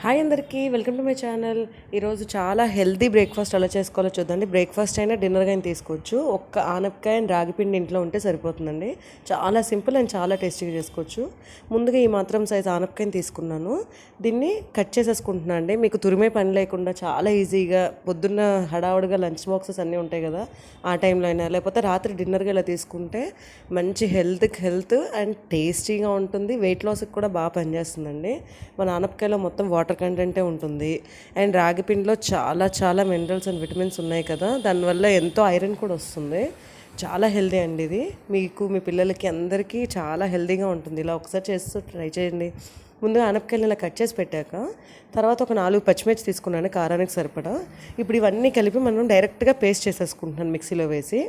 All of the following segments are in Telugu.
హాయ్ అందరికీ వెల్కమ్ టు మై ఛానల్. ఈరోజు చాలా హెల్తీ బ్రేక్ఫాస్ట్ ఎలా చేసుకోవాలో చూద్దండి. బ్రేక్ఫాస్ట్ అయినా డిన్నర్గా అయినా తీసుకోవచ్చు. ఒక్క ఆనపకాయ అండ్ రాగిపిండి ఇంట్లో ఉంటే సరిపోతుందండి. చాలా సింపుల్ అండ్ చాలా టేస్టీగా చేసుకోవచ్చు. ముందుగా ఈ మాత్రం సైజ్ ఆనపకాయని తీసుకున్నాను. దీన్ని కట్ చేసేసుకుంటున్నాను అండి. మీకు తురిమే పని లేకుండా చాలా ఈజీగా పొద్దున్న హడావుడిగా లంచ్ బాక్సెస్ అన్నీ ఉంటాయి కదా, ఆ టైంలో అయినా లేకపోతే రాత్రి డిన్నర్గా ఇలా తీసుకుంటే మంచి హెల్త్ అండ్ టేస్టీగా ఉంటుంది. వెయిట్ లాస్కి కూడా బాగా పనిచేస్తుందండి. మన ఆనపకాయలో మొత్తం వాటర్ కంటెంటే ఉంటుంది. అండ్ రాగిపిండిలో చాలా మినరల్స్ అండ్ విటమిన్స్ ఉన్నాయి కదా, దానివల్ల ఎంతో ఐరన్ కూడా వస్తుంది. చాలా హెల్దీ అండి ఇది. మీకు మీ పిల్లలకి అందరికీ చాలా హెల్దీగా ఉంటుంది. ఇలా ఒకసారి చేస్తూ ట్రై చేయండి. ముందుగా ఆనపకాయలు ఇలా కట్ చేసి పెట్టాక తర్వాత ఒక 4 పచ్చిమిర్చి తీసుకున్నాను కారానికి సరిపడా. ఇప్పుడు ఇవన్నీ కలిపి మనం డైరెక్ట్గా పేస్ట్ చేసేసుకుంటున్నాను. మిక్సీలో వేసి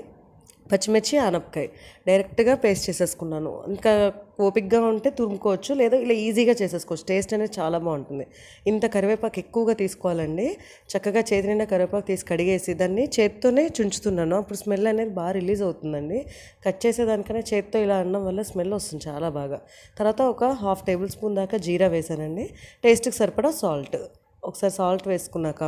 పచ్చిమిర్చి ఆనపకాయ డైరెక్ట్గా పేస్ట్ చేసేసుకున్నాను. ఇంకా ఓపిక్గా ఉంటే తురుముకోవచ్చు, లేదా ఇలా ఈజీగా చేసేసుకోవచ్చు. టేస్ట్ అనేది చాలా బాగుంటుంది. ఇంత కరివేపాకు ఎక్కువగా తీసుకోవాలండి. చక్కగా చేతి నిండా కరివేపాకు తీసి కడిగేసి దాన్ని చేత్తోనే చుంచుతున్నాను. అప్పుడు స్మెల్ అనేది బాగా రిలీజ్ అవుతుందండి. కట్ చేసేదానికన్నా చేత్తో ఇలా అనడం వల్ల స్మెల్ వస్తుంది చాలా బాగా. తర్వాత ఒక 1/2 టేబుల్ స్పూన్ దాకా జీరా వేసానండి. టేస్ట్కి సరిపడా సాల్ట్. ఒకసారి సాల్ట్ వేసుకున్నాక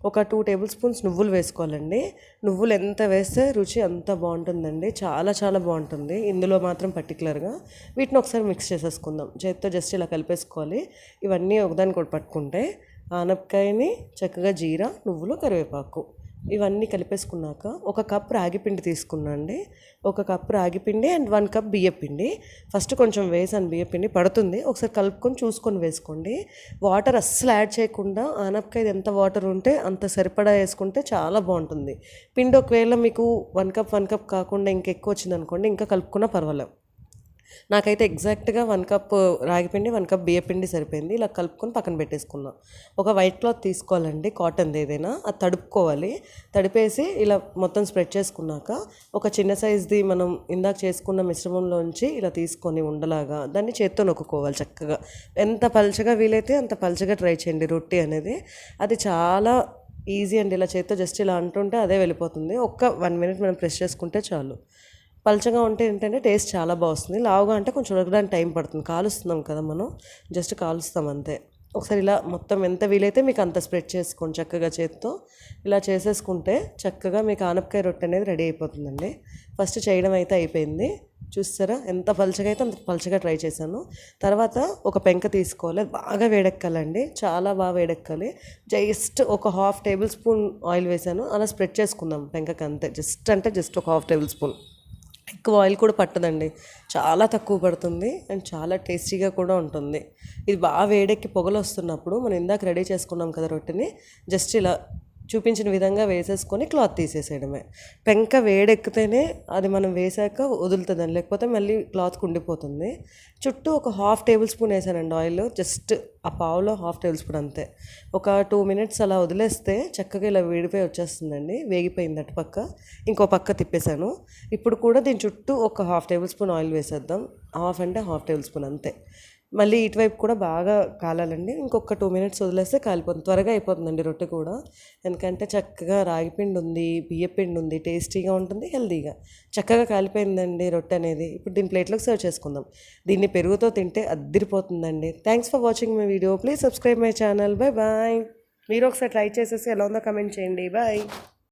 ఒక 2 టేబుల్ స్పూన్స్ నువ్వులు వేసుకోవాలండి. నువ్వులు ఎంత వేస్తే రుచి అంత బాగుంటుందండి. చాలా బాగుంటుంది ఇందులో మాత్రం పర్టికులర్గా. వీటిని ఒకసారి మిక్స్ చేసేసుకుందాం. చేతితో జస్ట్ ఇలా కలిపేసుకోవాలి. ఇవన్నీ ఒకదానికి ఒకటి పట్టుకుంటే ఆనపకాయని చక్కగా జీరా, నువ్వులు, కరివేపాకు ఇవన్నీ కలిపేసుకున్నాక ఒక కప్ రాగిపిండి తీసుకున్నా అండి. ఒక కప్ రాగిపిండి అండ్ 1 కప్ బియ్యపిండి. ఫస్ట్ కొంచెం వేసాను, బియ్యపిండి పడుతుంది. ఒకసారి కలుపుకొని చూసుకొని వేసుకోండి. వాటర్ అస్సలు యాడ్ చేయకుండా ఆనపకాయ ఎంత వాటర్ ఉంటే అంత సరిపడా వేసుకుంటే చాలా బాగుంటుంది. పిండి ఒకవేళ మీకు 1 కప్ కాకుండా ఇంకెక్కువ వచ్చింది అనుకోండి, ఇంకా కలుపుకున్నా పర్వాలేదు. నాకైతే ఎగ్జాక్ట్గా 1 కప్ రాగిపిండి, 1 కప్ బియ్యపిండి సరిపోయింది. ఇలా కలుపుకొని పక్కన పెట్టేసుకున్నాం. ఒక వైట్ క్లాత్ తీసుకోవాలండి, కాటన్ది ఏదైనా, అది తడుపుకోవాలి. తడిపేసి ఇలా మొత్తం స్ప్రెడ్ చేసుకున్నాక ఒక చిన్న సైజ్ది మనం ఇందాక చేసుకున్న మిశ్రమంలోంచి ఇలా తీసుకొని ఉండలాగా దాన్ని చేత్తో నొక్కుకోవాలి చక్కగా. ఎంత పలుచగా వీలైతే అంత పలుచగా ట్రై చేయండి. రొట్టి అనేది అది చాలా ఈజీ అండి. ఇలా చేత్తో జస్ట్ ఇలా అంటుంటే అదే వెళ్ళిపోతుంది. ఒక్క 1 మినిట్ మనం ప్రెస్ చేసుకుంటే చాలు. పలచగా ఉంటే ఏంటంటే టేస్ట్ చాలా బాగుంది. లావుగా అంటే కొంచెం ఉడకడానికి టైం పడుతుంది. కాలుస్తున్నాం కదా మనం, జస్ట్ కాలుస్తాం అంతే. ఒకసారి ఇలా మొత్తం ఎంత వీలైతే మీకు అంత స్ప్రెడ్ చేసుకోండి చక్కగా చేత్తో. ఇలా చేసేసుకుంటే చక్కగా మీకు ఆనపకాయ రొట్టె అనేది రెడీ అయిపోతుందండి. ఫస్ట్ చేయడం అయితే అయిపోయింది. చూస్తారా ఎంత పలుచగా అయితే అంత పలుచగా ట్రై చేశాను. తర్వాత ఒక పెంక తీసుకోవాలి, బాగా వేడెక్కాలండి, చాలా బాగా వేడెక్కాలి. జస్ట్ ఒక 1/2 టేబుల్ స్పూన్ ఆయిల్ వేసాను. అలా స్ప్రెడ్ చేసుకుందాం పెంకకి అంతే. జస్ట్ ఒక 1/2 టేబుల్ స్పూన్. ఎక్కువ ఆయిల్ కూడా పట్టదండి, చాలా తక్కువ పడుతుంది అండ్ చాలా టేస్టీగా కూడా ఉంటుంది. ఇది బాగా వేడెక్కి పొగలు వస్తున్నప్పుడు మనం ఇందాక రెడీ చేసుకున్నాం కదా రొట్టెని, జస్ట్ ఇలా చూపించిన విధంగా వేసేసుకొని క్లాత్ తీసేసేయడమే. పెంక వేడెక్కితేనే అది మనం వేసాక వదులుతుందండి, లేకపోతే మళ్ళీ క్లాత్ కుండిపోతుంది. చుట్టూ ఒక 1/2 టేబుల్ స్పూన్ వేసానండి ఆయిల్. జస్ట్ ఆ పావులో 1/2 టేబుల్ స్పూన్ అంతే. ఒక 2 మినిట్స్ అలా వదిలేస్తే చక్కగా ఇలా వేడిపోయి వచ్చేస్తుందండి. వేగిపోయింది అటు పక్క, ఇంకో పక్క తిప్పేశాను. ఇప్పుడు కూడా దీని చుట్టూ ఒక 1/2 టేబుల్ స్పూన్ ఆయిల్ వేసేద్దాం. 1/2 టేబుల్ స్పూన్ అంతే. మళ్ళీ ఇటువైపు కూడా బాగా కాలాలండి. ఇంకొక 2 మినిట్స్ వదిలేస్తే కాలిపోతుంది. త్వరగా అయిపోతుందండి రొట్టె కూడా. ఎందుకంటే చక్కగా రాగిపిండి ఉంది, బియ్యపిండి ఉంది, టేస్టీగా ఉంటుంది, హెల్తీగా. చక్కగా కాలిపోయిందండి రొట్టె అనేది. ఇప్పుడు దీని ప్లేట్లోకి సర్వ్ చేసుకుందాం. దీన్ని పెరుగుతో తింటే అద్దిరిపోతుందండి. Thanks for watching my video. Please subscribe my channel. Bye. మీరు ఒకసారి ట్రై చేసేసి ఎలా ఉందో కమెంట్ చేయండి. బాయ్.